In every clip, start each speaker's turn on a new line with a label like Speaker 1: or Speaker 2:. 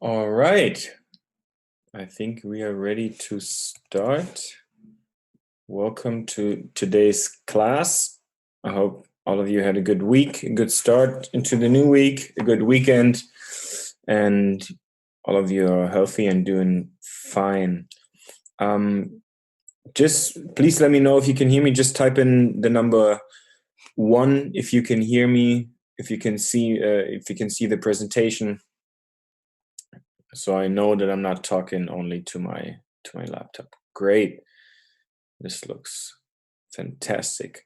Speaker 1: All right. I think we are ready to start. Welcome to today's class. I hope all of you had a good week, a good start into the new week, a good weekend, and all of you are healthy and doing fine. Just please let me know if you can hear me. Just type in the number 1 if you can hear me, if you can see the presentation, so I know that I'm not talking only to my laptop. Great. This looks fantastic.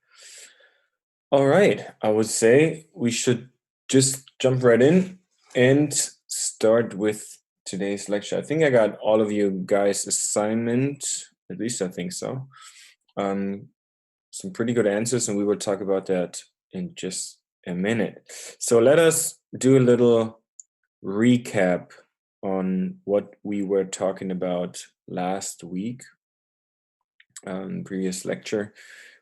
Speaker 1: All right. I would say we should just jump right in and start with today's lecture. I think I got all of you guys' assignment, at least I think so. Some pretty good answers, and we will talk about that in just a minute. So let us do a little recap on what we were talking about last week, previous lecture.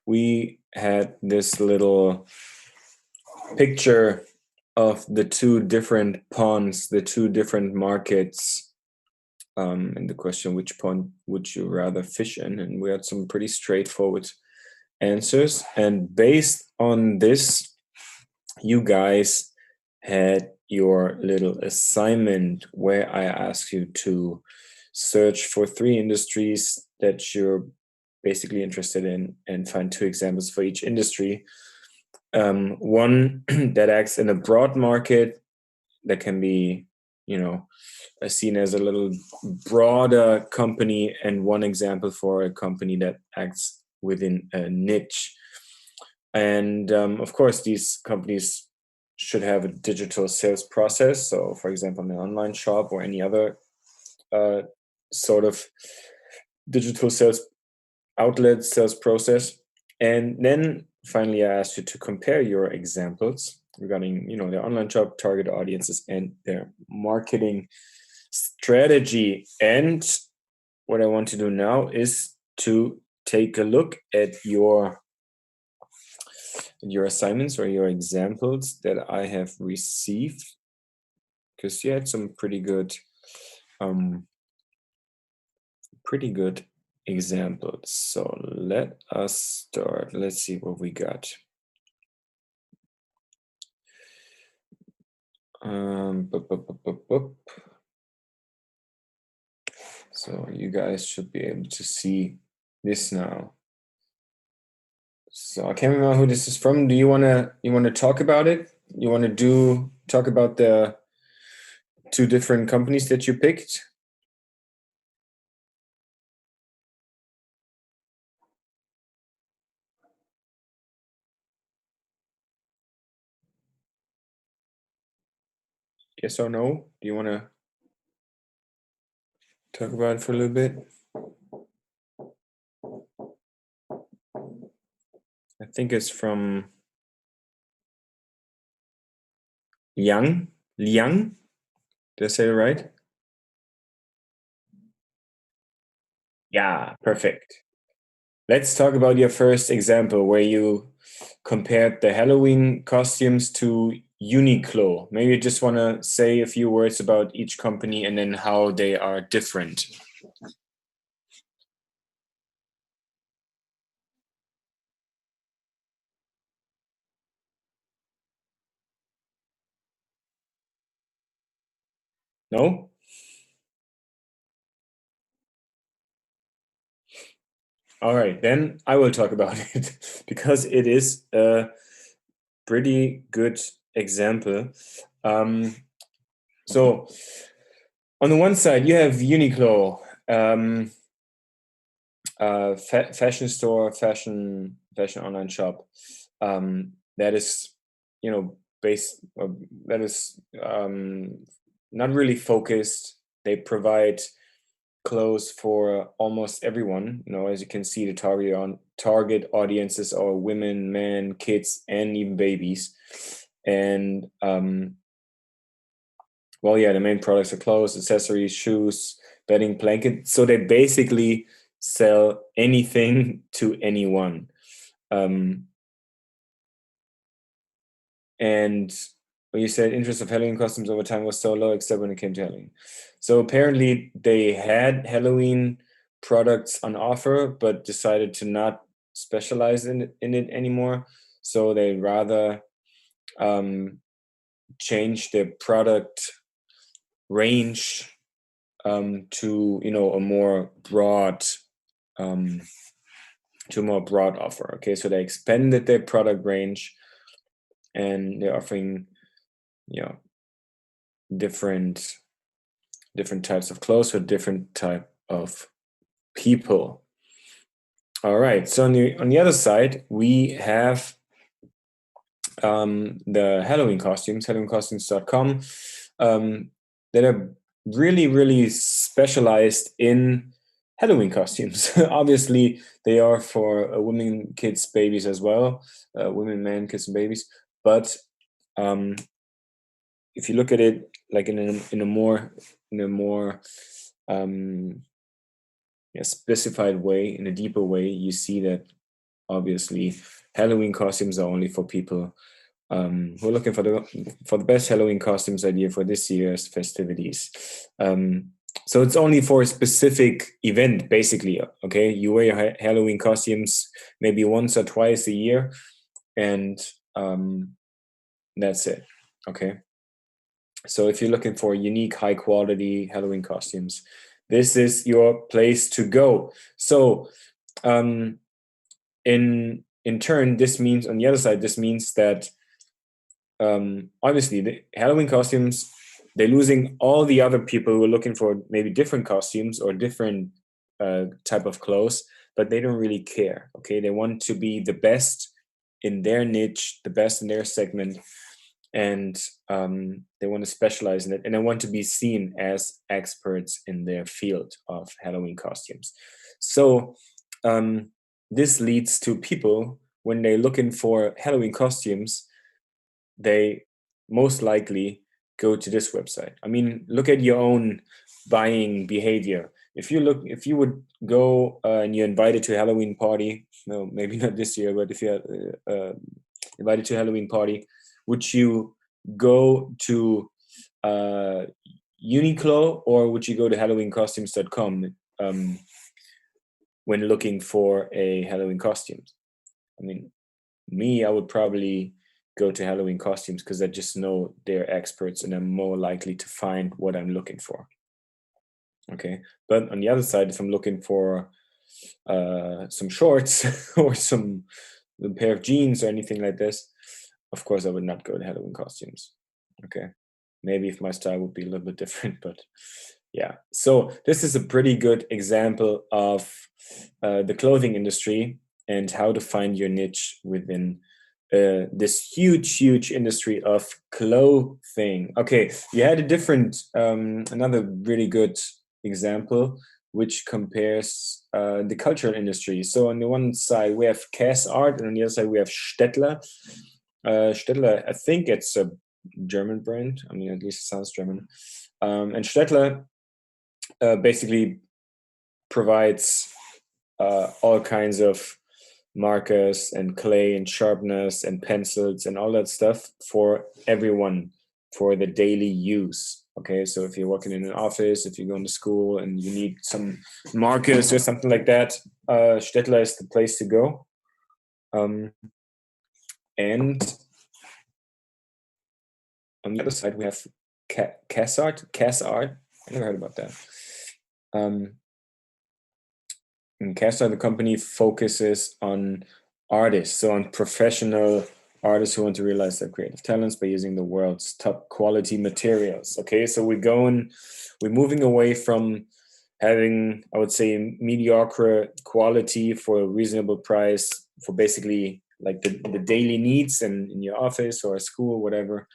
Speaker 1: We had this little picture of the two different ponds, the two different markets, and the question, which pond would you rather fish in? And we had some pretty straightforward answers. And based on this, you guys had your little assignment where I asked you to search for 3 industries that you're basically interested in and find 2 examples for each industry. One that acts in a broad market that can be, seen as a little broader company, and one example for a company that acts within a niche. And of course, these companies should have a digital sales process. So, for example, an online shop or any other sort of digital sales outlet, sales process. And then finally, I asked you to compare your examples regarding, their online shop, target audiences, and their marketing strategy. And what I want to do now is to take a look at your assignments or your examples that I have received, because you had some pretty good examples. So let us start. Let's see what we got. So you guys should be able to see this now. So I can't remember who this is from. Do you wanna talk about it? You wanna talk about the 2 different companies that you picked? Yes or no? Do you wanna talk about it for a little bit? I think it's from Liang. Did I say it right? Yeah, perfect. Let's talk about your first example where you compared the Halloween costumes to Uniqlo. Maybe you just want to say a few words about each company and then how they are different. No? All right, then I will talk about it because it is a pretty good example. So on the one side, you have Uniqlo, fashion store, fashion online shop. That is, based. That is not really focused. They provide clothes for almost everyone. As you can see, the target audiences are women, men, kids, and even babies. And the main products are clothes, accessories, shoes, bedding, blanket. So they basically sell anything to anyone. And Well, you said interest of Halloween costumes over time was so low, except when it came to Halloween. So apparently they had Halloween products on offer, but decided to not specialize in it anymore. So they rather change their product range to a more broad offer. Okay, so they expanded their product range, and they're offering different types of clothes for different type of people. All right, so on the other side we have the Halloween costumes, halloweencostumes.com, that are really specialized in Halloween costumes. Obviously they are for women, kids, babies as well, women, men, kids and babies, but if you look at it like in a more specified way, in a deeper way, you see that obviously Halloween costumes are only for people who are looking for the best Halloween costumes idea for this year's festivities. So it's only for a specific event, basically. Okay, you wear your Halloween costumes maybe once or twice a year, and that's it. Okay. So if you're looking for unique, high quality Halloween costumes, this is your place to go. So in turn, this means, on the other side, this means that obviously the Halloween costumes, they're losing all the other people who are looking for maybe different costumes or different type of clothes, but they don't really care. Okay, they want to be the best in their niche, the best in their segment, and they want to specialize in it, and they want to be seen as experts in their field of Halloween costumes. So this leads to people, when they're looking for Halloween costumes, they most likely go to this website. I mean, look at your own buying behavior. If you would go and you're invited to a Halloween party, no, maybe not this year, but if you're invited to a Halloween party, would you go to Uniqlo, or would you go to halloweencostumes.com when looking for a Halloween costume? I mean, I would probably go to Halloween costumes because I just know they're experts and I'm more likely to find what I'm looking for. Okay, but on the other side, if I'm looking for some shorts or a pair of jeans or anything like this, of course I would not go to Halloween costumes. Okay, maybe if my style would be a little bit different, but yeah. So this is a pretty good example of the clothing industry and how to find your niche within this huge industry of clothing. Okay, you had a different, another really good example, which compares the cultural industry. So on the one side we have Cass Art, and on the other side we have Stettler. Stettler, I think it's a German brand. I mean, at least it sounds German. And Stettler basically provides all kinds of markers and clay and sharpeners and pencils and all that stuff for everyone, for the daily use. Okay, so if you're working in an office, if you're going to school and you need some markers or something like that, Stettler is the place to go. And on the other side, we have Cass Art. I never heard about that. And Cass Art, the company, focuses on artists, so on professional artists who want to realize their creative talents by using the world's top quality materials. Okay, so we're moving away from having, I would say, mediocre quality for a reasonable price for basically like the daily needs and in your office or school, whatever.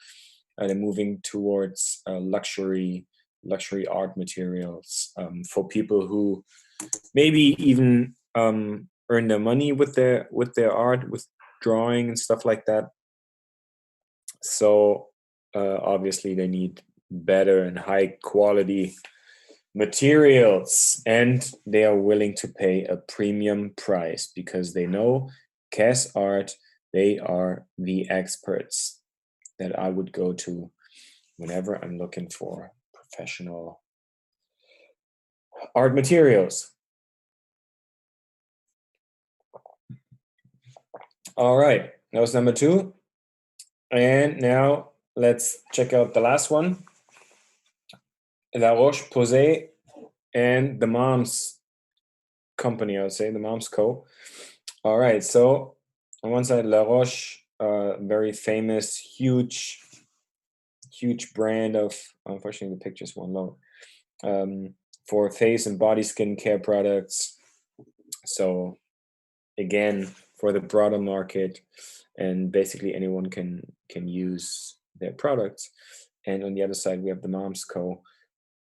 Speaker 1: They're moving towards luxury art materials for people who maybe even earn their money with their art, with drawing and stuff like that. So obviously they need better and high quality materials, and they are willing to pay a premium price because they know Cass Art, they are the experts. that I would go to whenever I'm looking for professional art materials. All right, that was number 2. And now let's check out the last one. La Roche-Posay and the Mom's company, I would say, the Mom's Co. All right, so on one side, La Roche, very famous, huge brand of, unfortunately the pictures won't load, for face and body skin care products. So again, for the broader market, and basically anyone can use their products. And on the other side, we have the Moms Co.,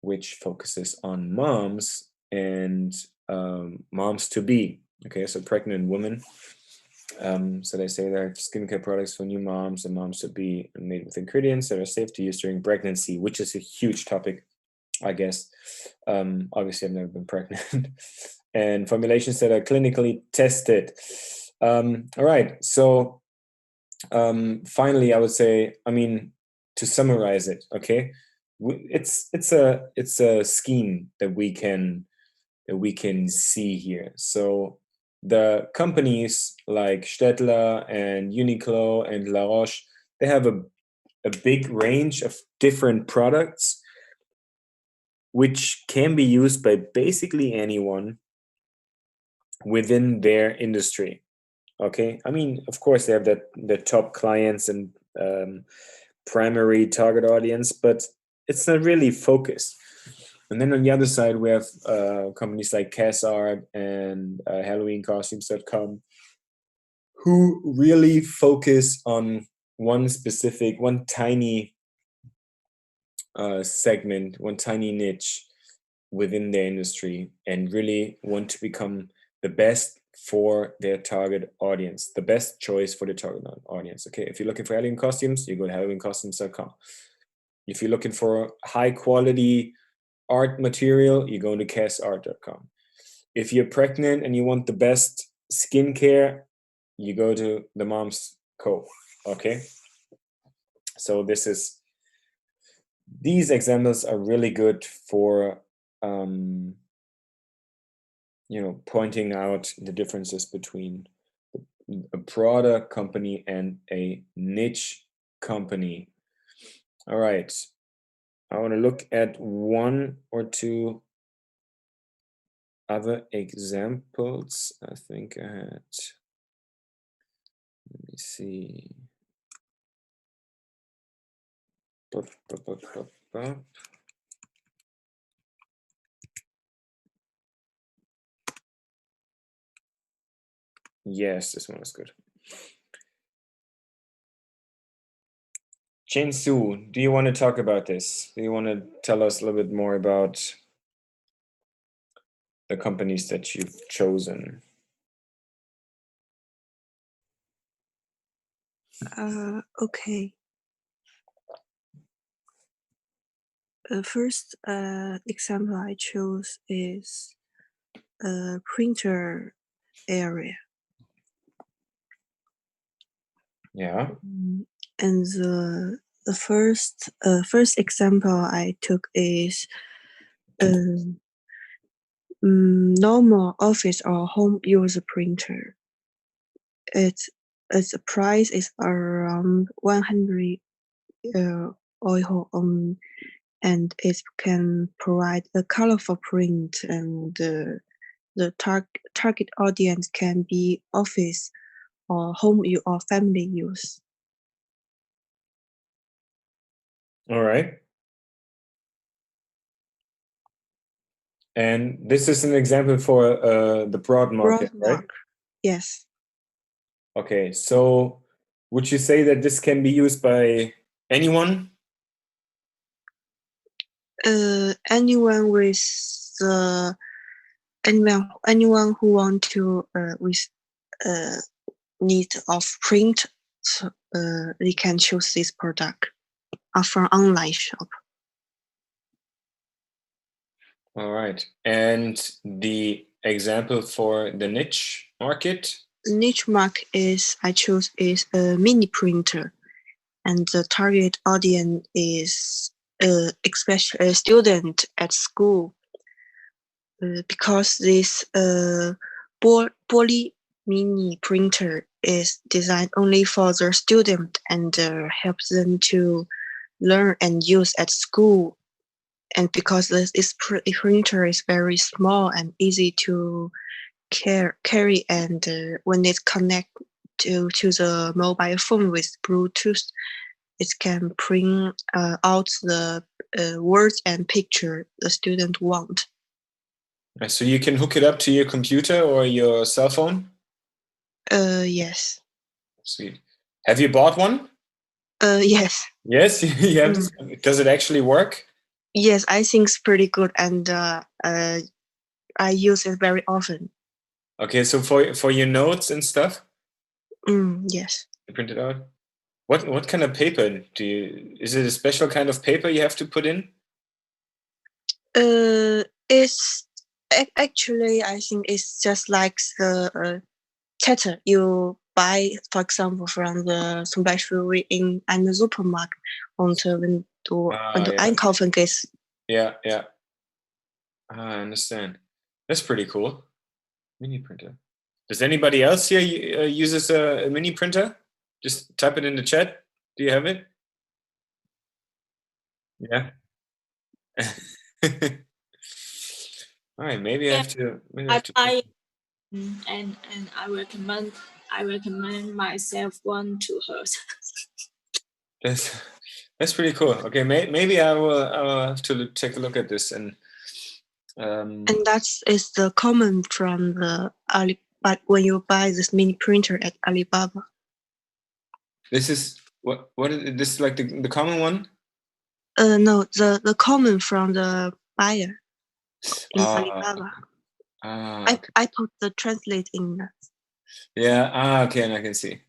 Speaker 1: which focuses on moms and moms to be. Okay, so pregnant women. So they say they're skincare products for new moms and moms to be, made with ingredients that are safe to use during pregnancy, which is a huge topic, I guess. Obviously, I've never been pregnant. And formulations that are clinically tested. All right, so finally, I would say, I mean, to summarize it, okay, it's a scheme that we can see here. So the companies like Stettler and Uniqlo and La Roche, they have a big range of different products which can be used by basically anyone within their industry. Okay, I mean, of course, they have the top clients and primary target audience, but it's not really focused. And then on the other side, we have companies like CasArt and HalloweenCostumes.com, who really focus on one tiny segment, one tiny niche within their industry, and really want to become the best for their target audience, the best choice for the target audience. Okay, if you're looking for Halloween costumes, you go to HalloweenCostumes.com. If you're looking for high quality art material, you go to CasArt.com. If you're pregnant and you want the best skincare, you go to the Mom's Co. Okay, so these examples are really good for pointing out the differences between a broader company and a niche company. All right, I want to look at one or two other examples. I think I had, let me see. Yes, this one is good. Chen Su, do you want to talk about this? Do you want to tell us a little bit more about the companies that you've chosen?
Speaker 2: Okay. The first example I chose is printer area.
Speaker 1: Yeah.
Speaker 2: And the first example I took is normal office or home use printer. Its price is around 100 euro, and it can provide a colorful print, and the target audience can be office or home use or family use.
Speaker 1: All right. And this is an example for the broad market, right?
Speaker 2: Yes.
Speaker 1: Okay, so would you say that this can be used by anyone?
Speaker 2: Anyone with anyone who want to with need of print, they can choose this product from online shop.
Speaker 1: All right, and the example for the niche market?
Speaker 2: Niche market I chose is a mini printer. and the target audience is especially a student at school, because this Poly mini printer is designed only for the student and helps them to learn and use at school. And because this printer is very small and easy to carry, and when it connects to the mobile phone with Bluetooth, it can print out the words and picture the student want.
Speaker 1: So you can hook it up to your computer or your cell phone?
Speaker 2: Yes.
Speaker 1: Sweet. Have you bought one?
Speaker 2: Yes.
Speaker 1: Yes, you have this? Does it actually work?
Speaker 2: Yes, I think it's pretty good, and I use it very often.
Speaker 1: Okay, so for your notes and stuff?
Speaker 2: Yes.
Speaker 1: You print it out? What kind of paper do you? Is it a special kind of paper you have to put in?
Speaker 2: It's actually, I think it's just like the tether you buy, for example, from the zum Beispiel in einem Supermarkt, und wenn du einkaufen gehst.
Speaker 1: Yeah. I understand. That's pretty cool. Mini printer. Does anybody else here uses a mini printer? Just type it in the chat. Do you have it? Yeah. All right. Maybe I have to.
Speaker 3: And I recommend myself one to her.
Speaker 1: That's pretty cool. Okay, maybe I will have to take a look at this and
Speaker 2: that is the common from the but when you buy this mini printer at Alibaba.
Speaker 1: This is what is this, like the common one?
Speaker 2: No, the common from the buyer in Alibaba.
Speaker 1: Okay.
Speaker 2: I put the translate in that.
Speaker 1: Yeah. Okay, and I can see.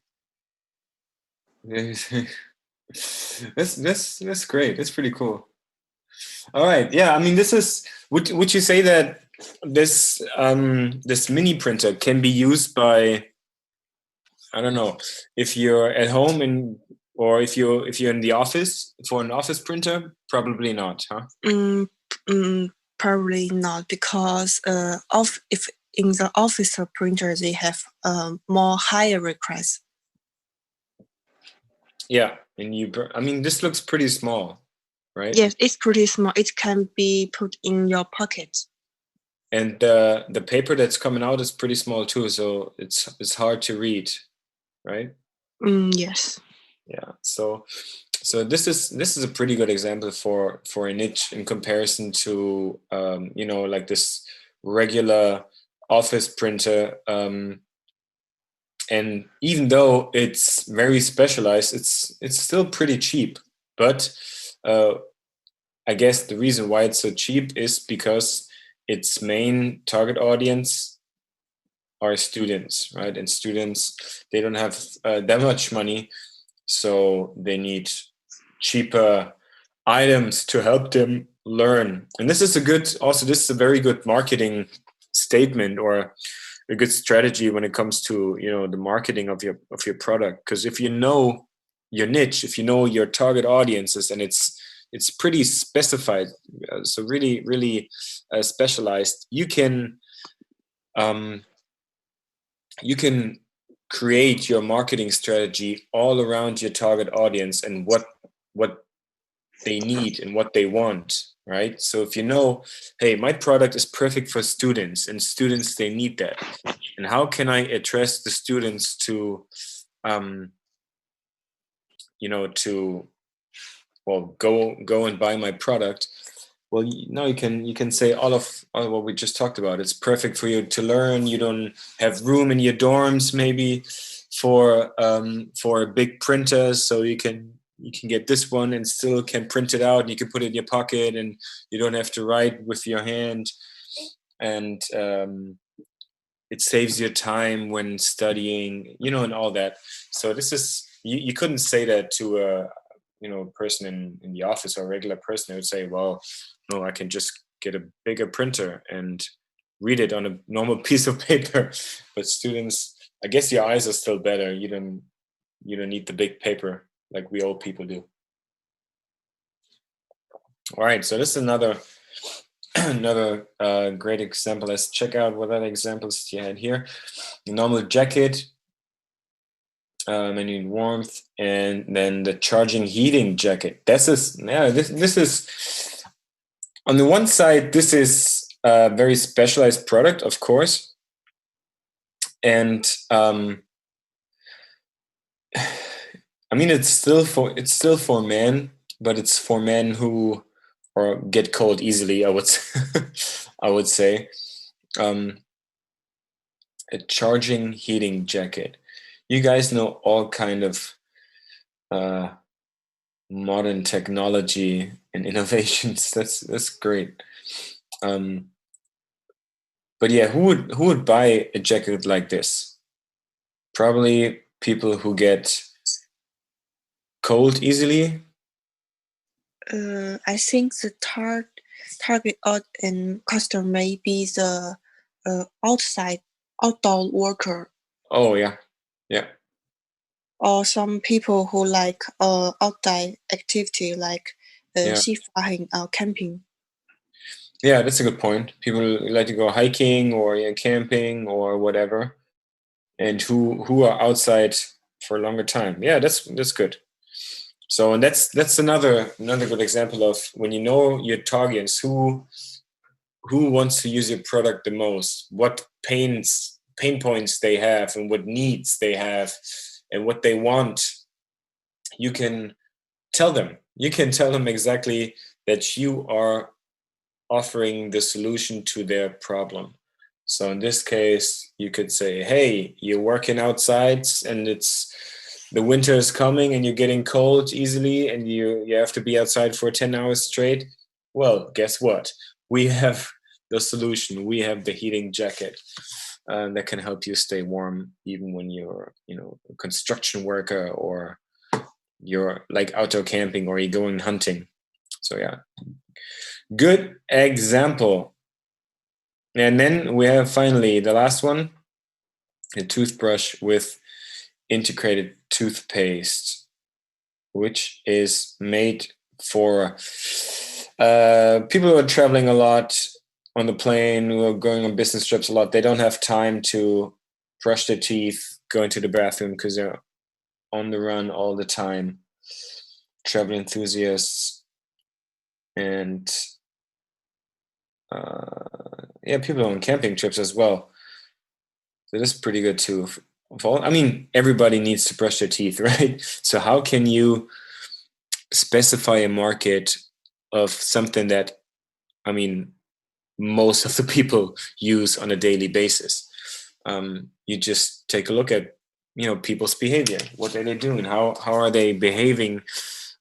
Speaker 1: That's great. That's pretty cool. All right. Yeah. I mean, this is. Would you say that this this mini printer can be used by, I don't know, if you're at home or if you're in the office for an office printer? Probably not, huh?
Speaker 2: Probably not, because if in the office printer they have more higher requests.
Speaker 1: Yeah, and I mean, this looks pretty small, right?
Speaker 2: Yes, it's pretty small. It can be put in your pocket.
Speaker 1: And the paper that's coming out is pretty small too, so it's hard to read, right?
Speaker 2: Yes.
Speaker 1: Yeah. So this is a pretty good example for a niche in comparison to like this regular office printer. And even though it's very specialized, it's still pretty cheap. But I guess the reason why it's so cheap is because its main target audience are students, right? And students, they don't have that much money, so they need cheaper items to help them learn. And this is a very good marketing statement, or a good strategy when it comes to the marketing of your product. Because if you know your niche, if you know your target audiences, and it's pretty specified, so really specialized, you can create your marketing strategy all around your target audience and what they need and what they want, right? So if you know, hey, my product is perfect for students, and students, they need that, and how can I address the students to go and buy my product? Well, now you can say all of what we just talked about. It's perfect for you to learn. You don't have room in your dorms maybe for a big printer, so you can get this one and still can print it out, and you can put it in your pocket, and you don't have to write with your hand, and it saves your time when studying, and all that. So this is, you couldn't say that to a person in the office, or a regular person. They would say, well, no, I can just get a bigger printer and read it on a normal piece of paper. But students, I guess your eyes are still better. You don't need the big paper. like we old people do. All right, so this is another another great example. Let's check out what other examples you had here. The normal jacket, and you need warmth, and then the charging heating jacket. This is this is on the one side, this is a very specialized product, of course, and I mean it's still for men, but it's for men who or get cold easily. I would I would say a charging heating jacket. You guys know all kind of modern technology and innovations. That's great. But yeah, who would buy a jacket like this? Probably people who get cold easily.
Speaker 2: I think the target and customer may be the outdoor worker.
Speaker 1: Oh yeah,
Speaker 2: Or some people who like outdoor activity like seafaring or camping.
Speaker 1: Yeah, that's a good point. People like to go hiking or camping or whatever, and who are outside for a longer time. Yeah, that's good. So, and that's another good example of when you know your targets, who wants to use your product the most, what pain points they have, and what needs they have, and what they want. You can tell them. You can tell them exactly that you are offering the solution to their problem. So in this case, you could say, hey, you're working outside and the winter is coming and you're getting cold easily and you have to be outside for 10 hours straight. Well, guess what? We have the solution. We have the heating jacket that can help you stay warm even when you're, a construction worker or you're like outdoor camping or you're going hunting. So yeah, good example. And then we have finally the last one, a toothbrush with integrated toothpaste, which is made for people who are traveling a lot on the plane, who are going on business trips a lot. They don't have time to brush their teeth, go into the bathroom because they're on the run all the time. Travel enthusiasts and people on camping trips as well. So that's pretty good too. I mean, everybody needs to brush their teeth, right? So how can you specify a market of something that, I mean, most of the people use on a daily basis? You just take a look at, people's behavior. What are they doing? How are they behaving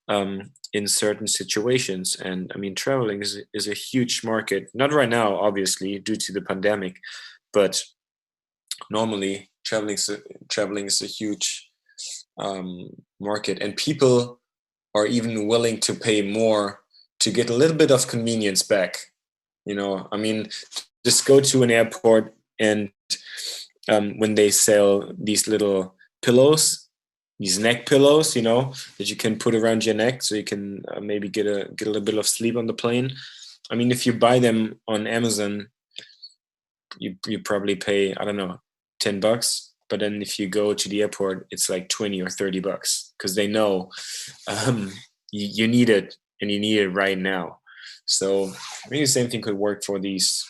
Speaker 1: in certain situations? And I mean, traveling is a huge market. Not right now, obviously, due to the pandemic, but normally traveling is a huge market, and people are even willing to pay more to get a little bit of convenience back. I mean, just go to an airport and when they sell these little pillows, these neck pillows, that you can put around your neck so you can maybe get a little bit of sleep on the plane. I mean, if you buy them on Amazon, you probably pay, I don't know, $10. But then if you go to the airport, it's like $20 or $30 because they know you need it and you need it right now. So I think the same thing could work for these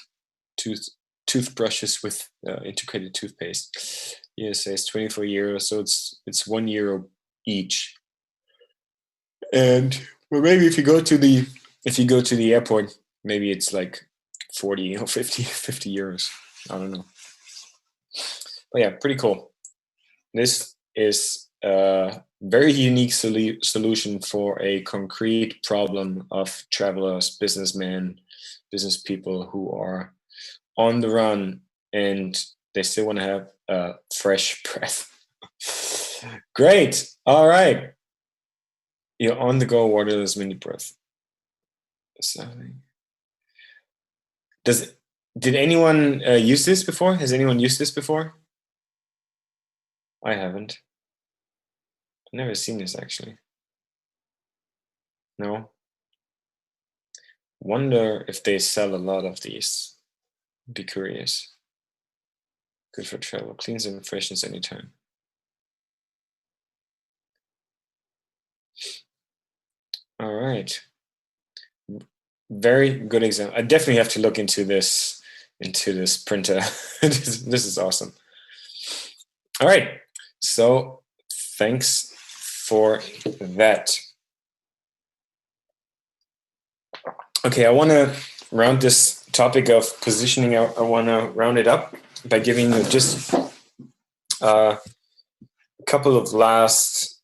Speaker 1: toothbrushes with integrated toothpaste. Yes, it's 24 euros, so it's €1 each. And well, maybe if you go to the airport, maybe it's like 40 or 50 euros. I don't know. But yeah, pretty cool. This is a very unique solution for a concrete problem of travelers, businessmen, business people who are on the run and they still want to have a fresh breath. Great. All right. Your on-the-go waterless mini breath. Did anyone use this before? Has anyone used this before? I haven't. I've never seen this actually. No? Wonder if they sell a lot of these. Be curious. Good for travel. Cleans and freshens anytime. All right. Very good example. I definitely have to look into this printer. This is awesome. All right. So thanks for that. Okay, I want to round this topic of positioning. I want to round it up by giving you just a couple of last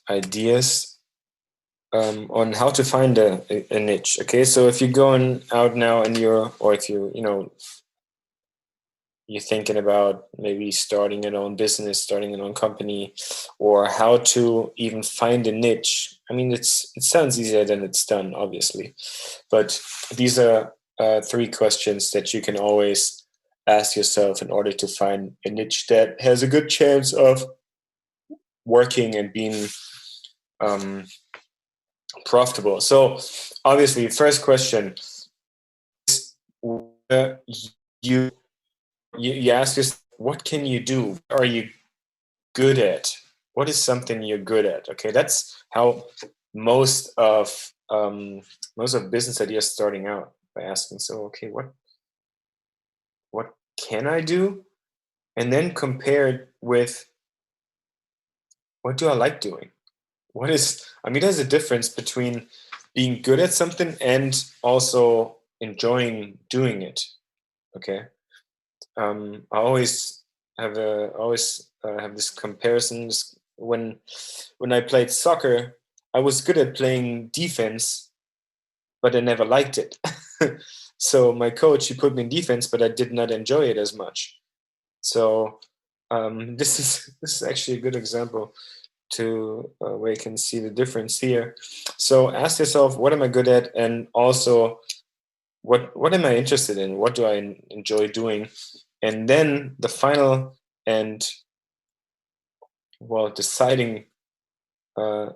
Speaker 1: ideas on how to find a niche. Okay, so if you're going out now and you're thinking about maybe starting your own business, starting your own company, or how to even find a niche. I mean, it sounds easier than it's done, obviously, but these are 3 questions that you can always ask yourself in order to find a niche that has a good chance of working and being profitable. So obviously, first question is you ask yourself, what can you do? What are you good at? What is something you're good at? Okay, that's how most of business ideas starting out, by asking, so okay, what can I do? And then compare it with, what do I like doing? There's a difference between being good at something and also enjoying doing it. Okay. I always have this comparisons. When I played soccer, I was good at playing defense, but I never liked it. So my coach, he put me in defense, but I did not enjoy it as much. So this is actually a good example to where you can see the difference here. So ask yourself, what am I good at, and also what am I interested in? What do I enjoy doing? And then the final and deciding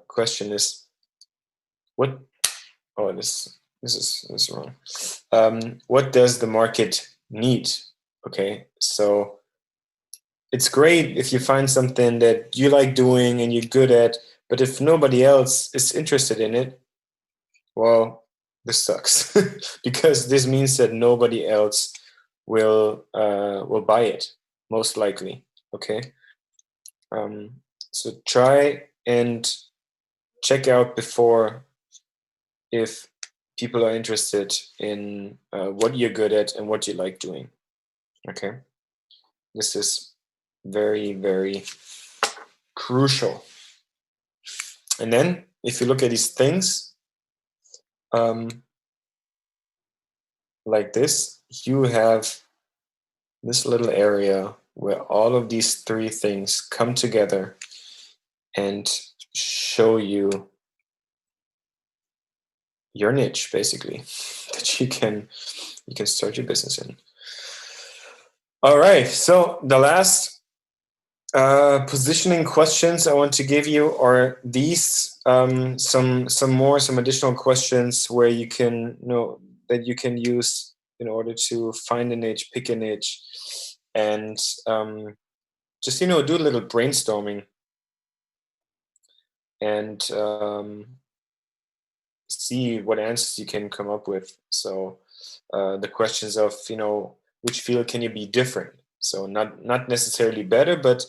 Speaker 1: question is, what? Oh, this is wrong. What does the market need? Okay, so it's great if you find something that you like doing and you're good at, but if nobody else is interested in it, well, this sucks because this means that nobody else will buy it, most likely. Okay, so try and check out before if people are interested in what you're good at and what you like doing. Okay, this is very, very crucial. And then if you look at these things like this, you have this little area where all of these 3 things come together and show you your niche, basically, that you can start your business in. All right, so the last positioning questions I want to give you are these. Some additional questions where you can that you can use in order to find a niche, pick a niche, and just do a little brainstorming and see what answers you can come up with. So the questions of which field can you be different? So not necessarily better, but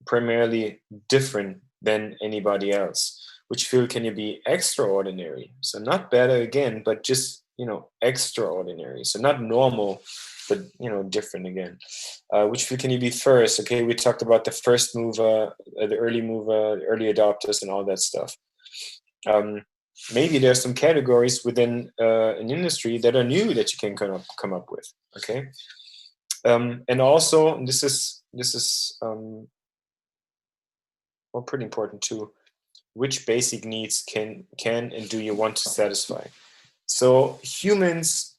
Speaker 1: primarily different than anybody else. Which field can you be extraordinary? So not better again, but just extraordinary. So not normal, but different again. Which field can you be first? Okay, we talked about the first mover, the early mover, the early adopters, and all that stuff. Maybe there's some categories within an industry that are new that you can come up with. Okay, and also this is pretty important too. Which basic needs can and do you want to satisfy? So humans,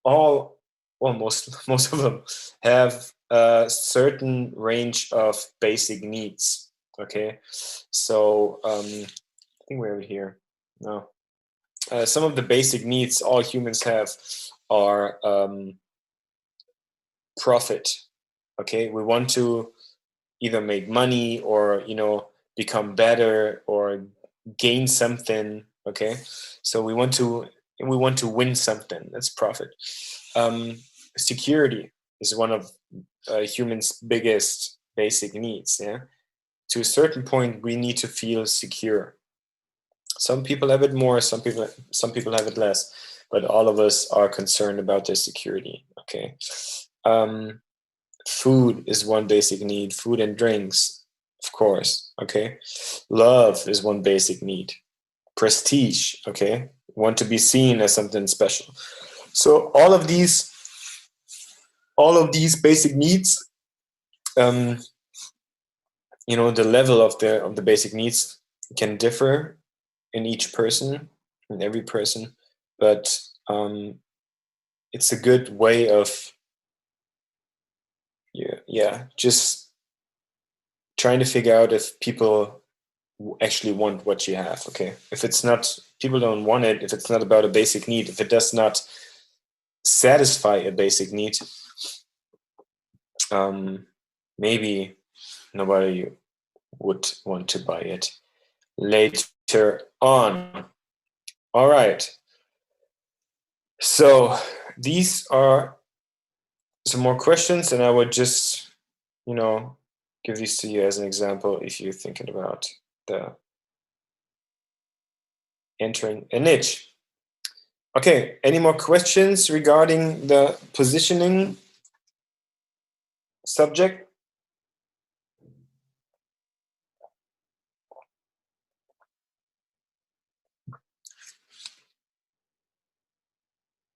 Speaker 1: most of them have a certain range of basic needs. Okay, so I think we're over here. No, some of the basic needs all humans have are profit. Okay, we want to either make money or become better or gain something. Okay, so we want to win something. That's profit. Security is one of humans' biggest basic needs. Yeah, to a certain point, we need to feel secure. Some people have it more. Some people have it less. But all of us are concerned about their security. Okay. Food is one basic need. Food and drinks, of course. Okay. Love is one basic need. Prestige. Okay. Want to be seen as something special. So all of these basic needs, the level of the basic needs can differ in each person, in every person, but it's a good way of just trying to figure out if people actually want what you have. Okay, if it's not, people don't want it, if it's not about a basic need, if it does not satisfy a basic need, maybe nobody would want to buy it later on. All right, so these are some more questions, and I would just give these to you as an example if you're thinking about entering a niche. Okay, any more questions regarding the positioning subject?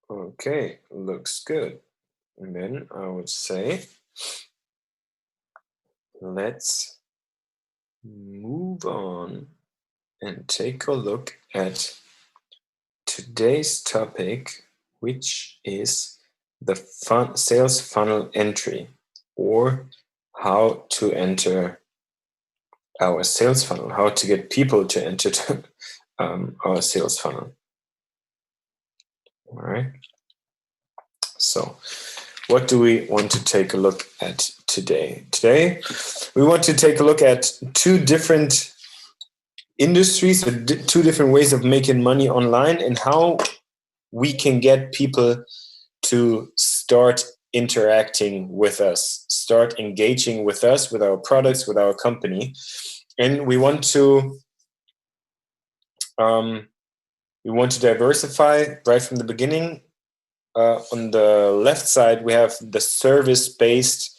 Speaker 1: Okay, looks good. And then I would say, let's move on and take a look at today's topic, which is the sales funnel entry, or how to enter our sales funnel, how to get people to enter our sales funnel. All right. So what do we want to take a look at today? Today, we want to take a look at two different industries, two different ways of making money online, and how we can get people to start interacting with us, start engaging with us, with our products, with our company. And we want to diversify right from the beginning. On the left side, we have the service-based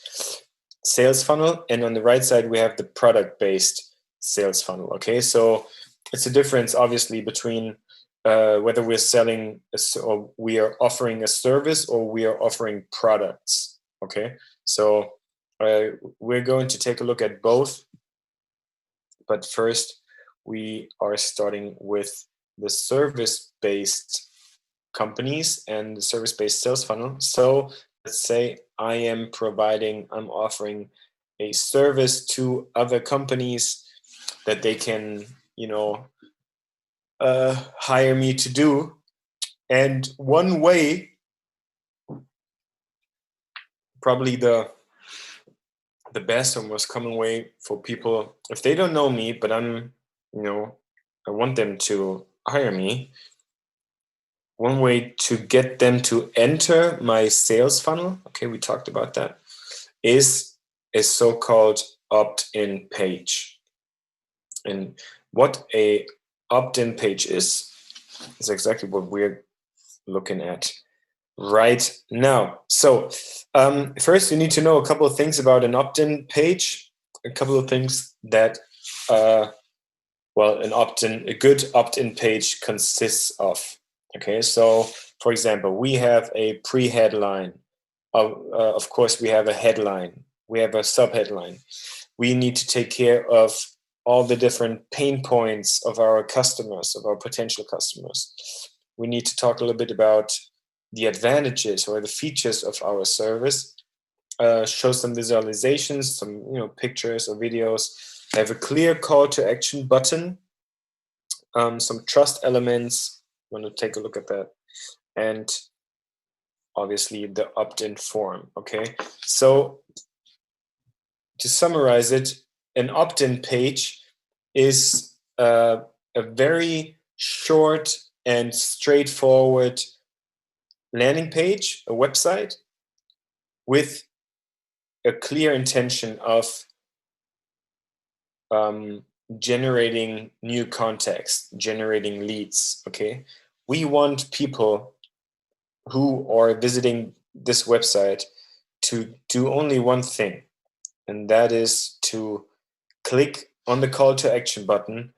Speaker 1: sales funnel, and on the right side, we have the product-based sales funnel. Okay, so it's a difference, obviously, between whether we're selling or we are offering a service or we are offering products. Okay, so we're going to take a look at both, but first we are starting with the service-based companies and the service-based sales funnel. So let's say I'm offering a service to other companies that they can hire me to do. And one way, probably the best or most common way for people, if they don't know me, but I want them to hire me, one way to get them to enter my sales funnel, okay, we talked about that, is a so-called opt-in page. And what a opt-in page is exactly what we're looking at right now. So first, you need to know a couple of things about an opt-in page, a couple of things that a good opt-in page consists of. Okay, so for example, we have a pre-headline. Of course, we have a headline. We have a sub-headline. We need to take care of all the different pain points of our customers, of our potential customers. We need to talk a little bit about the advantages or the features of our service. show some visualizations, some pictures or videos. They have a clear call to action button, some trust elements. Want to take a look at that, and obviously the opt-in form. Okay, so to summarize it, an opt-in page is a very short and straightforward landing page, a website, with a clear intention of generating new contacts, generating leads. Okay, we want people who are visiting this website to do only one thing, and that is to click on the call to action button,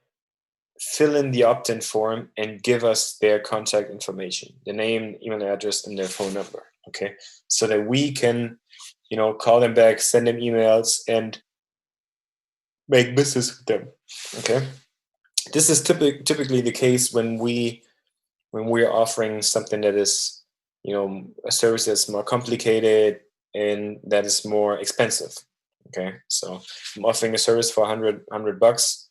Speaker 1: fill in the opt-in form, and give us their contact information, the name, email address, and their phone number. Okay, so that we can call them back, send them emails, and make business with them. Okay, this is typically the case when we're offering something that is a service that's more complicated and that is more expensive. Okay, so I'm offering a service for $100.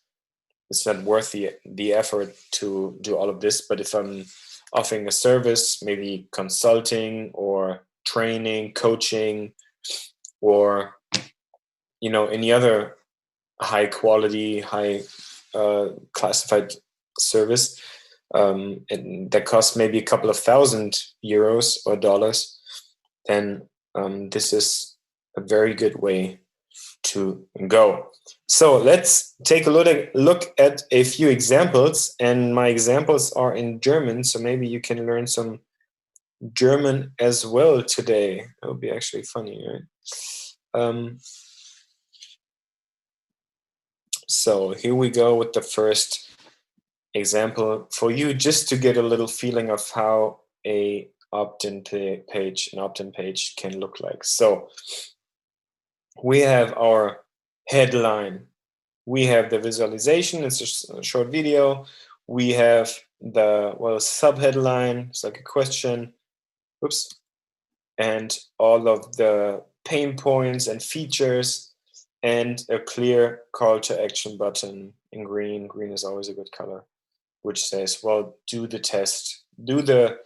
Speaker 1: It's not worth the effort to do all of this. But if I'm offering a service, maybe consulting or training, coaching, or any other high quality, high classified service, and that costs maybe a couple of €1,000 or dollars, then this is a very good way to go. So let's take a look at a few examples, and my examples are in German, so maybe you can learn some German as well today. That would be actually funny, right? So here we go with the first example for you, just to get a little feeling of how an opt-in page can look like. So we have our headline, we have the visualization, it's just a short video, we have the subheadline, it's like a question, and all of the pain points and features, and a clear call to action button in green. Green is always a good color, which says, well, do the test, do the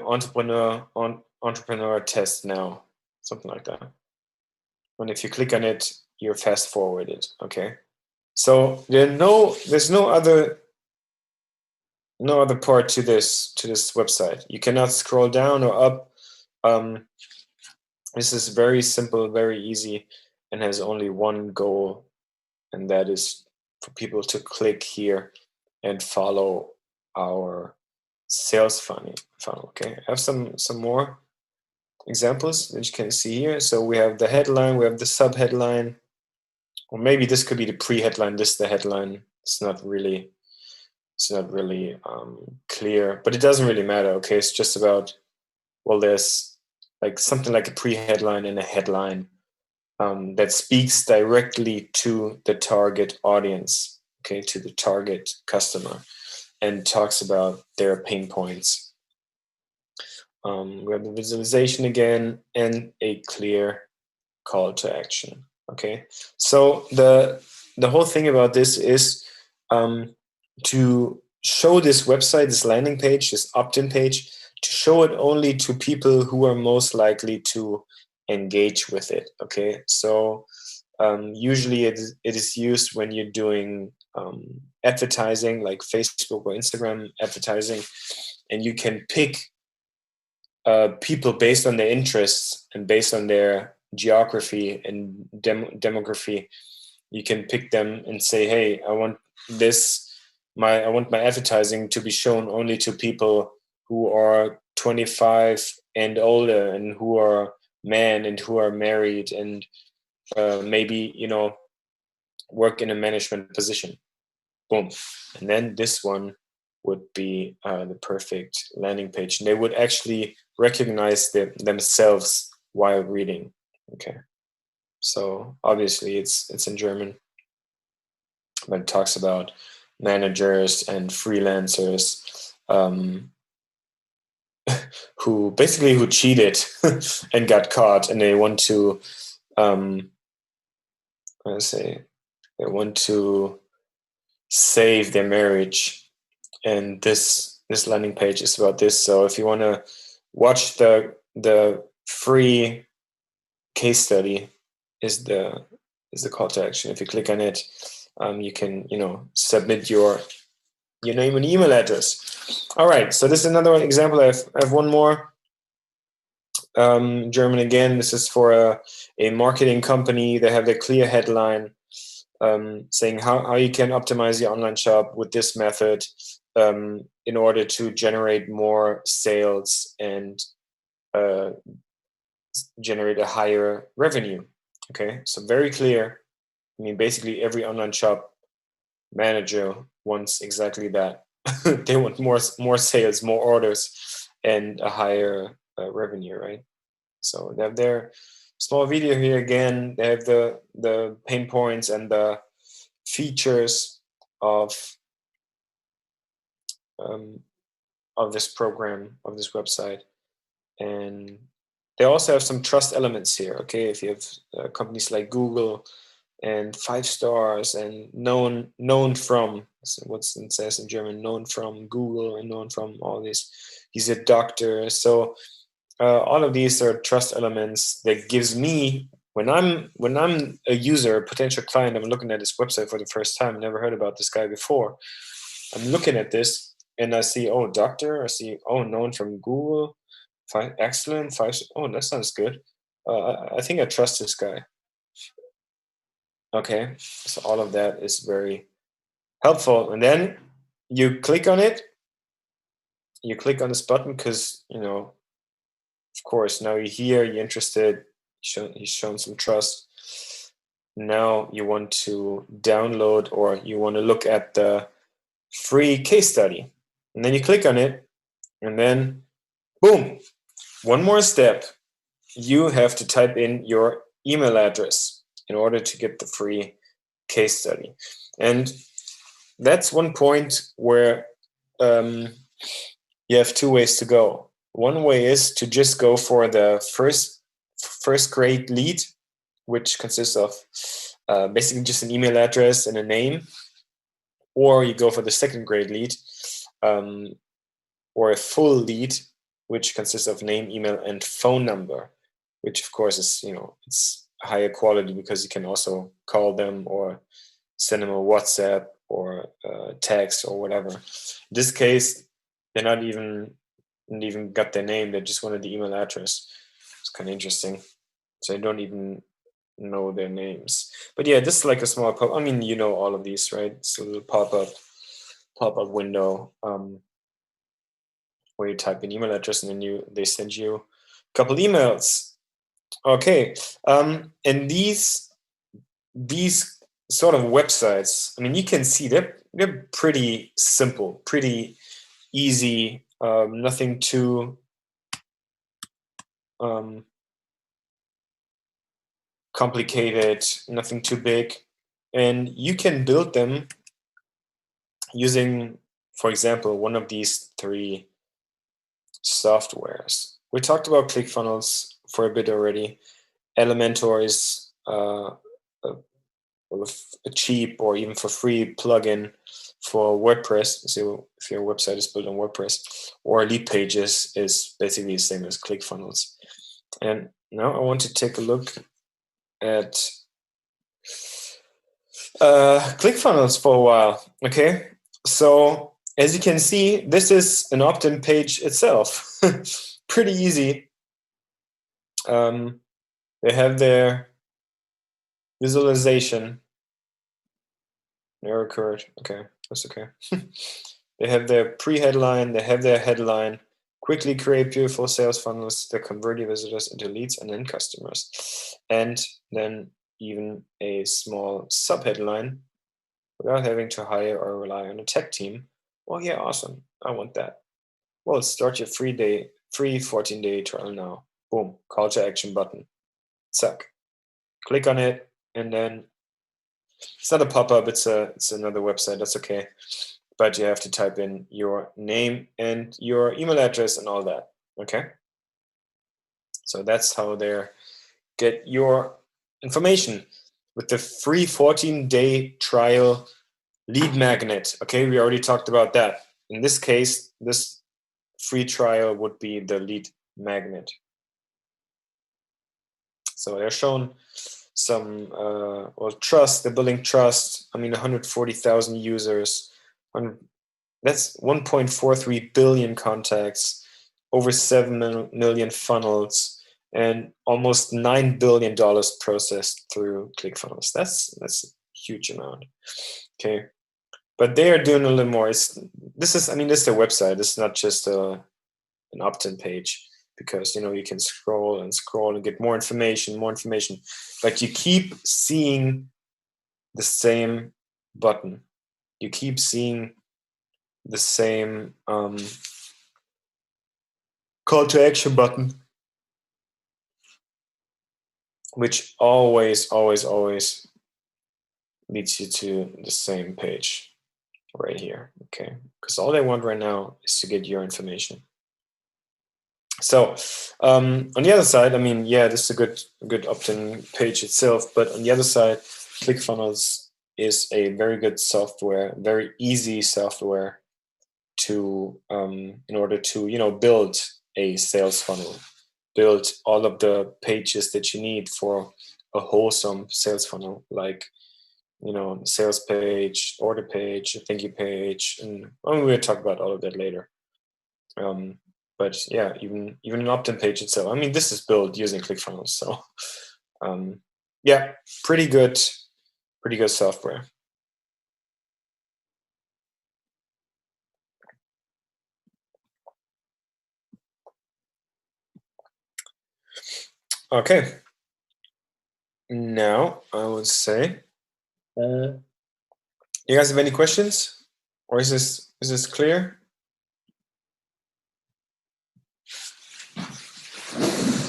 Speaker 1: entrepreneur test now, something like that. And if you click on it, you're fast forwarded. Okay, so there's no other part to this website. You cannot scroll down or up. This is very simple, very easy, and has only one goal, and that is for people to click here and follow our sales funnel. Okay, I have some more examples that you can see here. So we have the headline, we have the subheadline, or maybe this could be the pre-headline, this is the headline. It's not really clear, but it doesn't really matter. Okay, it's just about, well, there's like something like a pre-headline and a headline that speaks directly to the target audience, okay, to the target customer, and talks about their pain points. We have the visualization again and a clear call to action. Okay, so the whole thing about this is to show this website, this landing page, this opt-in page, to show it only to people who are most likely to engage with it. Okay, so usually it is used when you're doing advertising, like Facebook or Instagram advertising, and you can pick people based on their interests and based on their geography and demography. You can pick them and say, hey, I want my advertising to be shown only to people who are 25 and older, and who are men, and who are married, and maybe work in a management position. Boom. And then this one would be the perfect landing page, and they would actually recognize themselves while reading. Okay, so obviously it's in German, but it talks about managers and freelancers who who cheated and got caught, and they want to they want to save their marriage, and this landing page is about this. So if you want to watch the free case study, is the call to action. If you click on it, you can submit your name and email address. All right, so this is another example. I have one more. German again. This is for a marketing company. They have a clear headline saying how you can optimize your online shop with this method in order to generate more sales and generate a higher revenue. Okay, so very clear. I mean, basically every online shop manager wants exactly that. They want more sales, more orders, and a higher revenue, right? So they have their small video here again. They have the pain points and the features of this program, of this website, and they also have some trust elements here. Okay, if you have companies like Google and 5 stars and known from, what's it says in German, known from Google and known from all these. He's a doctor. So all of these are trust elements that gives me, when I'm a user, a potential client, I'm looking at this website for the first time, never heard about this guy before. I'm looking at this and I see, oh, doctor. I see, oh, known from Google. 5, excellent. 5. Oh, that sounds good. I think I trust this guy. Okay, so all of that is very helpful. And then you click on it. You click on this button because, of course, now you're here, you're interested, he's shown some trust. Now you want to download, or you want to look at the free case study. And then you click on it, and then, boom, one more step. You have to type in your email address in order to get the free case study. And that's one point where you have 2 ways to go. One way is to just go for the first grade lead, which consists of basically just an email address and a name, or you go for the second grade lead, or a full lead, which consists of name, email, and phone number, which of course is, it's higher quality because you can also call them or send them a WhatsApp or text or whatever. In this case, they're not even got their name. They just wanted the email address. It's kind of interesting. So I don't even know their names. But yeah, this is like a small pop. I mean, all of these, right? It's a little pop-up window where you type in email address and then they send you a couple emails. Okay, and these sort of websites, I mean, you can see they're pretty simple, pretty easy, nothing too complicated, nothing too big, and you can build them using, for example, one of these 3 softwares. We talked about ClickFunnels for a bit already. Elementor is a cheap or even for free plugin for WordPress. So if your website is built on WordPress, or Leadpages is basically the same as ClickFunnels. And now I want to take a look at ClickFunnels for a while. Okay, so as you can see, this is an opt-in page itself. Pretty easy. They have their visualization. Error occurred. Okay, that's okay. They have their pre-headline. They have their headline. Quickly create beautiful sales funnels that convert your visitors into leads and then customers. And then even a small sub-headline without having to hire or rely on a tech team. Well, yeah, awesome. I want that. Well, start your free 14-day trial now. Boom, call to action button. Suck. Click on it, and then it's not a pop-up, it's another website. That's okay. But you have to type in your name and your email address and all that. Okay, so that's how they get your information with the free 14-day trial lead magnet. Okay, we already talked about that. In this case, this free trial would be the lead magnet. So they're shown some trust. They're building trust. I mean, 140,000 users. That's 1.43 billion contacts, over 7 million funnels, and almost $9 billion processed through ClickFunnels. That's a huge amount. Okay, but they are doing a little more. This is their website. This is not just an opt-in page, because you can scroll and get more information, but you keep seeing the same button. You keep seeing the same call to action button, which always leads you to the same page right here. Okay, because all they want right now is to get your information. So on the other side, this is a good opt-in page itself, but on the other side, ClickFunnels is a very good software, very easy software to in order to build a sales funnel, build all of the pages that you need for a wholesome sales funnel, like sales page, order page, a thank you page, and we'll talk about all of that later. But yeah, even an opt-in page itself. This is built using ClickFunnels, so yeah, pretty good software. Okay, now I would say, you guys have any questions, or is this clear?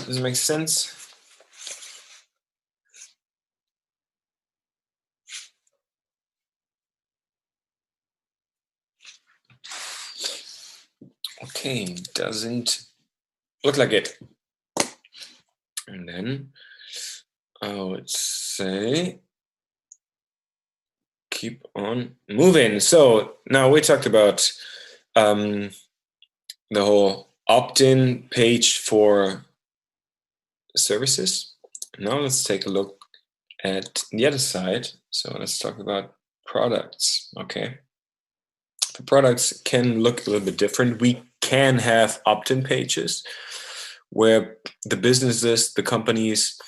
Speaker 1: Does it make sense? Okay, doesn't look like it. And then I would say keep on moving. So now we talked about the whole opt-in page for services. Now let's take a look at the other side. So let's talk about products. Okay, the products can look a little bit different. We can have opt-in pages where the businesses, the companies,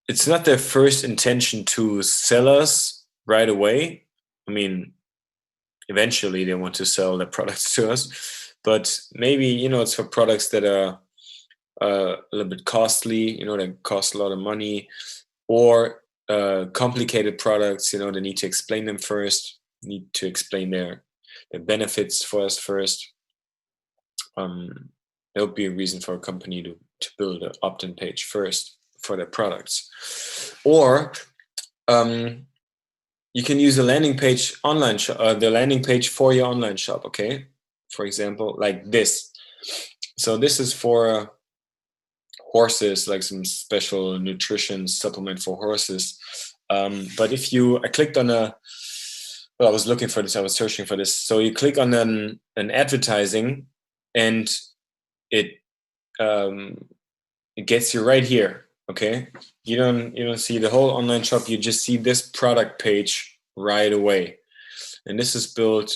Speaker 1: it's not their first intention to sell us right away. Eventually they want to sell their products to us, but maybe it's for products that are a little bit costly, that cost a lot of money, or complicated products. They need to explain them first, need to explain their benefits for us first. There would be a reason for a company to build an opt-in page first for their products. Or you can use a landing page online the landing page for your online shop. Okay, for example, like this. So this is for horses, like some special nutrition supplement for horses. But if I clicked on I was looking for this, I was searching for this. So you click on an advertising, and it gets you right here. Okay, you don't see the whole online shop, you just see this product page right away. And this is built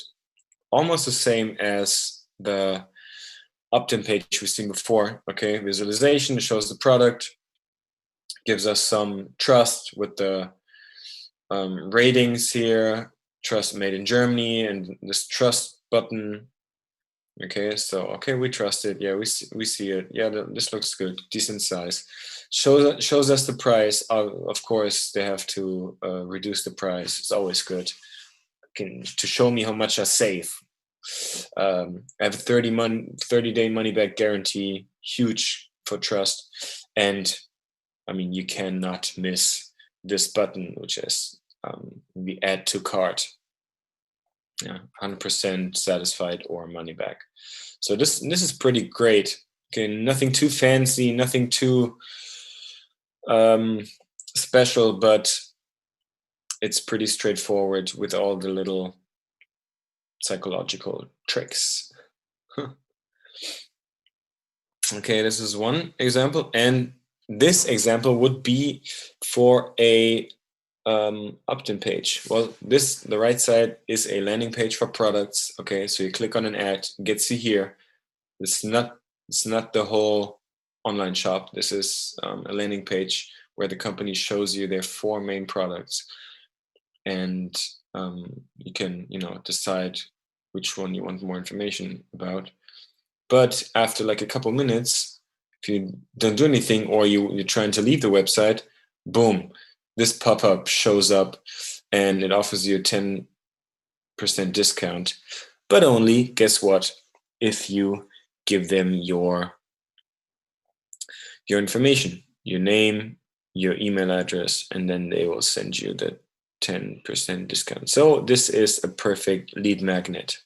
Speaker 1: almost the same as the opt-in page we've seen before. Okay, visualization shows the product, gives us some trust with the ratings here, trust made in Germany, and this trust button. Okay, so we trust it. Yeah, we see it. Yeah, this looks good, decent size. Shows us the price. Of course, they have to reduce the price. It's always good to show me how much I save. I have a 30-day money back guarantee, huge for trust. And you cannot miss this button, which is the add to cart. Yeah, 100% satisfied or money back. So this is pretty great. Okay, nothing too fancy, nothing too special, but it's pretty straightforward with all the little psychological tricks. Okay, this is one example, and this example would be for a opt-in page. Well, the right side is a landing page for products. Okay, so you click on an ad, gets you here. It's not the whole online shop. This is a landing page where the company shows you their 4 main products, and you can decide which one you want more information about. But after like a couple minutes, if you don't do anything or you're trying to leave the website, boom, this pop-up shows up and it offers you a 10% discount. But only, guess what, if you give them your information, your name, your email address, and then they will send you the 10% discount. So this is a perfect lead magnet.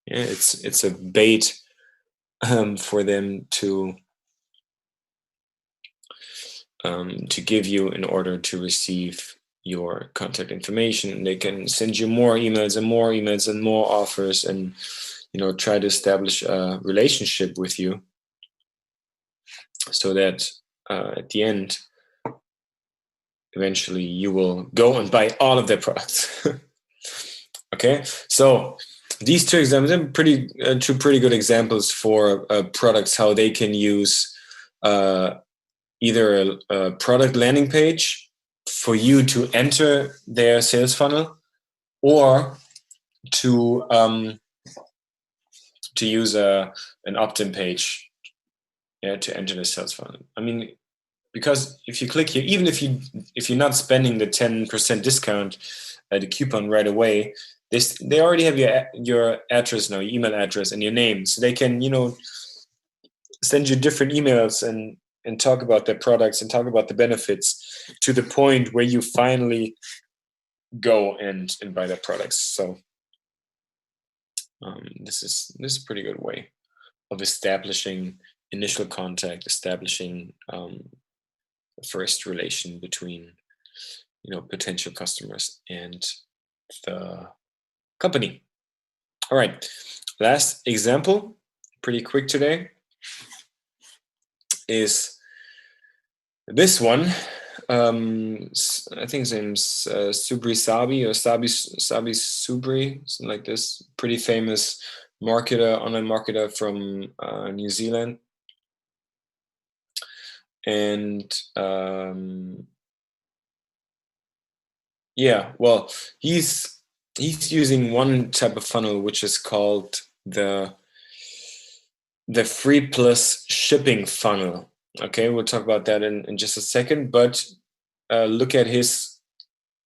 Speaker 1: Yeah, it's a bait for them to give you in order to receive your contact information. They can send you more emails and more emails and more offers, and try to establish a relationship with you, so that at the end, eventually, you will go and buy all of their products. Okay, so these 2 examples are two pretty good examples for products, how they can use either a product landing page for you to enter their sales funnel, or to use an opt-in page, to enter the sales funnel. I mean, because if you click here, even if you're not spending the 10% discount, the coupon right away, they already have your address now, your email address and your name, so they can send you different emails and talk about their products and talk about the benefits, to the point where you finally go and buy their products. So this is a pretty good way of establishing initial contact, establishing the first relation between potential customers and the company. All right, last example, pretty quick today, is this one. I think his name's Subri Sabi, or Sabi Subri, something like this. Pretty famous online marketer from New Zealand. And yeah, well, he's using one type of funnel, which is called the free plus shipping funnel. Okay, we'll talk about that in just a second, but look at his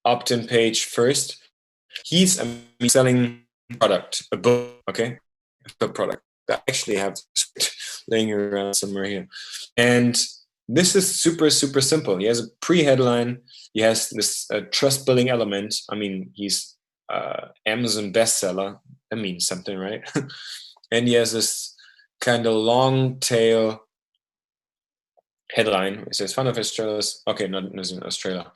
Speaker 1: opt-in page first. He's selling product, a book, okay, a product. I actually have laying around somewhere here, and this is super simple. He has a pre-headline. He has this trust building element. I mean, he's Amazon bestseller. That means something, right? And he has this kind of long tail headline. It says, "Fun of Australia's." Okay, not in Australia.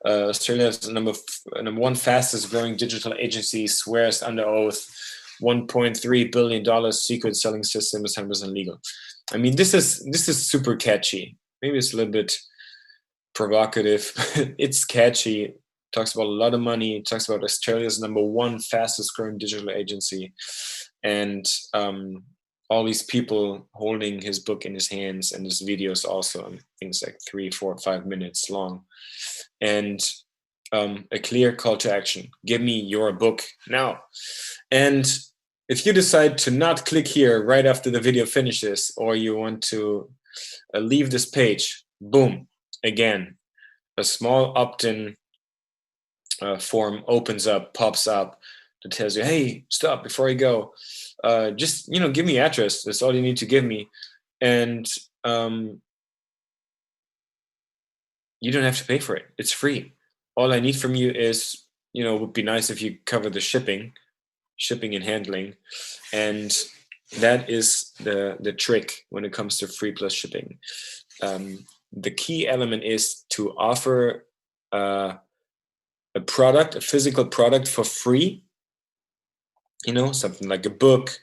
Speaker 1: Australia's number 1 fastest growing digital agency swears under oath $1.3 billion secret selling system is 100% legal. I mean, this is super catchy. Maybe it's a little bit provocative. It's catchy. Talks about a lot of money. Talks about Australia's number 1 fastest growing digital agency, and all these people holding his book in his hands, and his videos also, things like 3, 4, 5 minutes long, and a clear call to action: give me your book now. And if you decide to not click here right after the video finishes, or you want to leave this page, boom, again, a small opt-in form pops up that tells you, hey, stop before you go. Just give me your address. That's all you need to give me, and you don't have to pay for it. It's free. All I need from you is, would be nice if you cover the shipping, shipping and handling, and that is the trick when it comes to free plus shipping. The key element is to offer a product, a physical product, for free. Something like a book,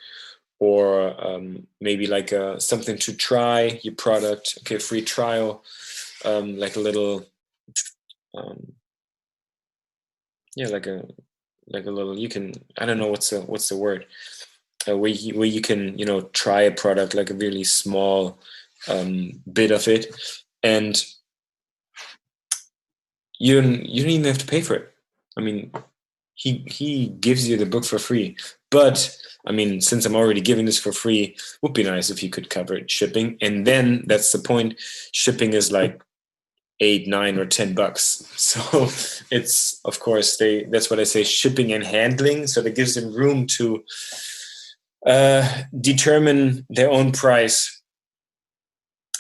Speaker 1: or maybe like something to try your product. Okay, free trial, like a little, like a little. You can, I don't know what's the word, where you can try a product, like a really small bit of it, and you don't even have to pay for it. I mean, he gives you the book for free, but I mean, since I'm already giving this for free, it would be nice if you could cover shipping. And then that's the point. Shipping is like $8, $9, or $10. So it's, of course, that's what I say, shipping and handling. So that gives them room to determine their own price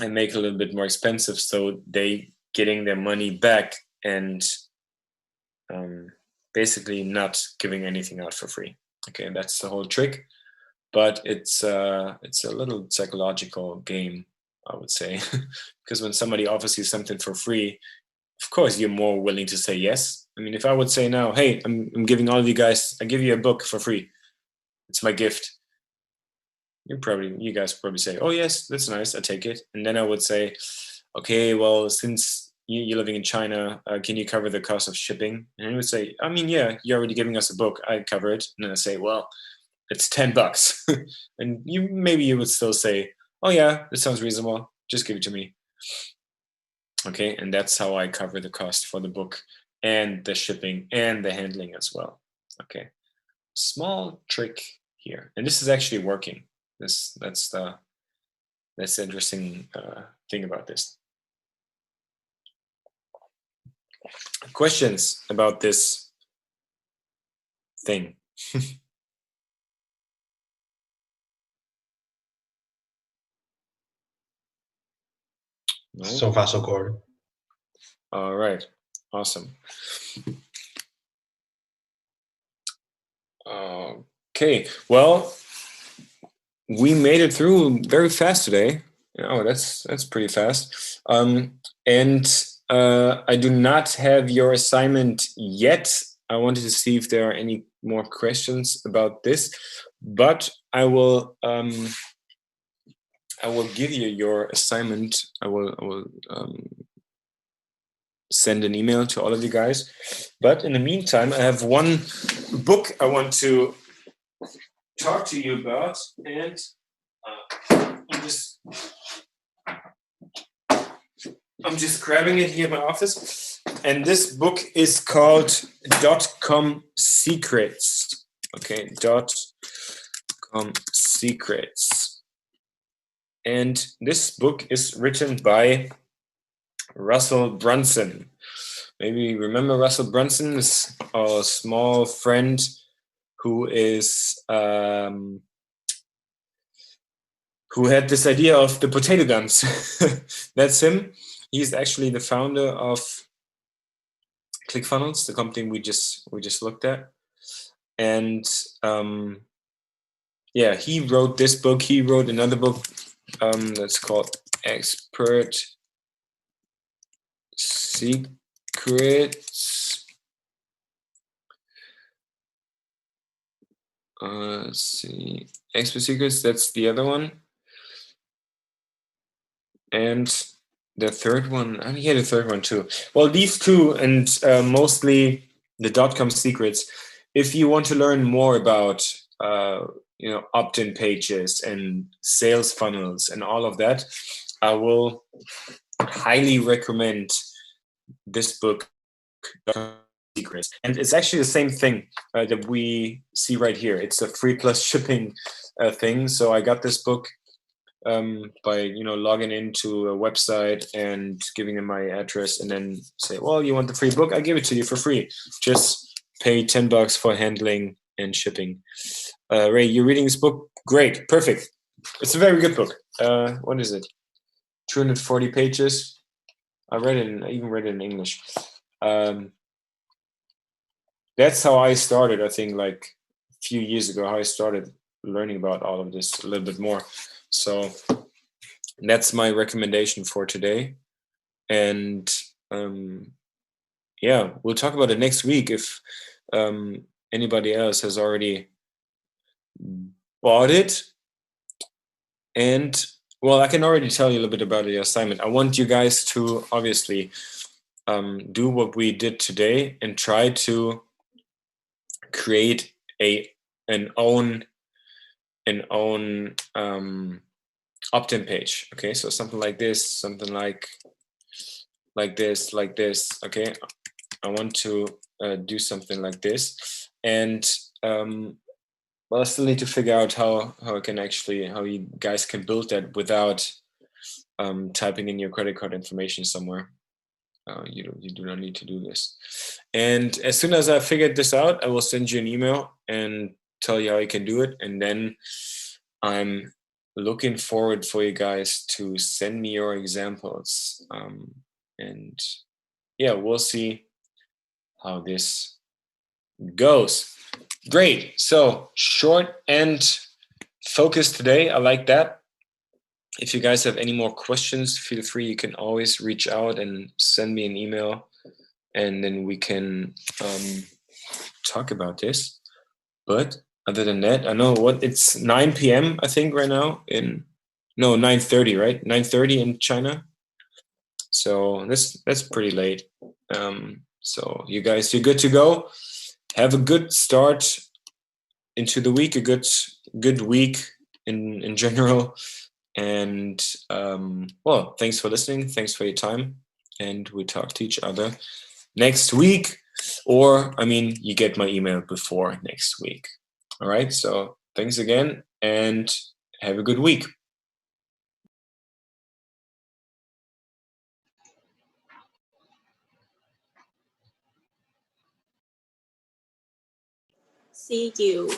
Speaker 1: and make it a little bit more expensive, so they getting their money back and basically not giving anything out for free. Okay, that's the whole trick. But it's a little psychological game, I would say, because when somebody offers you something for free, of course you're more willing to say yes. I mean, if I would say now, hey, I'm giving all of you guys, I give you a book for free, it's my gift, you guys probably say, oh yes, that's nice, I take it. And then I would say, okay, well, since you're living in China, can you cover the cost of shipping? And he would say, I mean, yeah, you're already giving us a book, I cover it. And then I say, well, it's $10. And you would still say, oh yeah, this sounds reasonable, just give it to me. Okay, and that's how I cover the cost for the book and the shipping and the handling as well. Okay, small trick here, and this is actually working. That's the interesting thing about this. Questions about this thing? No?
Speaker 4: So far, so good.
Speaker 1: All right, awesome. Okay, well, we made it through very fast today. Oh, that's pretty fast. And I do not have your assignment yet. I wanted to see if there are any more questions about this, but I will give you your assignment. I will send an email to all of you guys. But in the meantime, I have one book I want to talk to you about, and I'm just grabbing it here in my office. And this book is called .com Secrets. Okay, .com Secrets. And this book is written by Russell Brunson. Maybe you remember Russell Brunson, is our small friend who is who had this idea of the potato guns. That's him. He's actually the founder of ClickFunnels, the company we just looked at. And yeah, he wrote this book. He wrote another book that's called Expert Secrets. Let's see, Expert Secrets, that's the other one. And the third one, he had a third one too. Well, these two, and mostly the .com Secrets. If you want to learn more about opt-in pages and sales funnels and all of that, I will highly recommend this book, Secrets. And it's actually the same thing that we see right here. It's a free plus shipping thing. So I got this book by logging into a website and giving them my address, and then say, well, you want the free book? I give it to you for free. Just pay $10 for handling and shipping. Ray, you're reading this book? Great, perfect. It's a very good book. What is it? 240 pages. I even read it in English. That's how I started, I think, like few years ago, how I started learning about all of this a little bit more. So that's my recommendation for today. And yeah, we'll talk about it next week if anybody else has already bought it. And well, I can already tell you a little bit about the assignment. I want you guys to obviously do what we did today and try to create an own opt-in page. Okay, so something like this, something like this. Okay, I want to do something like this, and well, I still need to figure out how you guys can build that without typing in your credit card information somewhere. You do not need to do this. And as soon as I figured this out, I will send you an email and tell you how you can do it. And then I'm looking forward for you guys to send me your examples. And yeah, we'll see how this goes. Great. So short and focused today. I like that. If you guys have any more questions, feel free. You can always reach out and send me an email, and then we can talk about this. But other than that, I know it's 9 p.m. I think right now 9:30, right? 9:30 in China. So that's pretty late. So you guys, you're good to go. Have a good start into the week. A good week in general. And well, thanks for listening. Thanks for your time. And we talk to each other next week. Or, I mean, you get my email before next week. All right. So thanks again and have a good week.
Speaker 3: See you.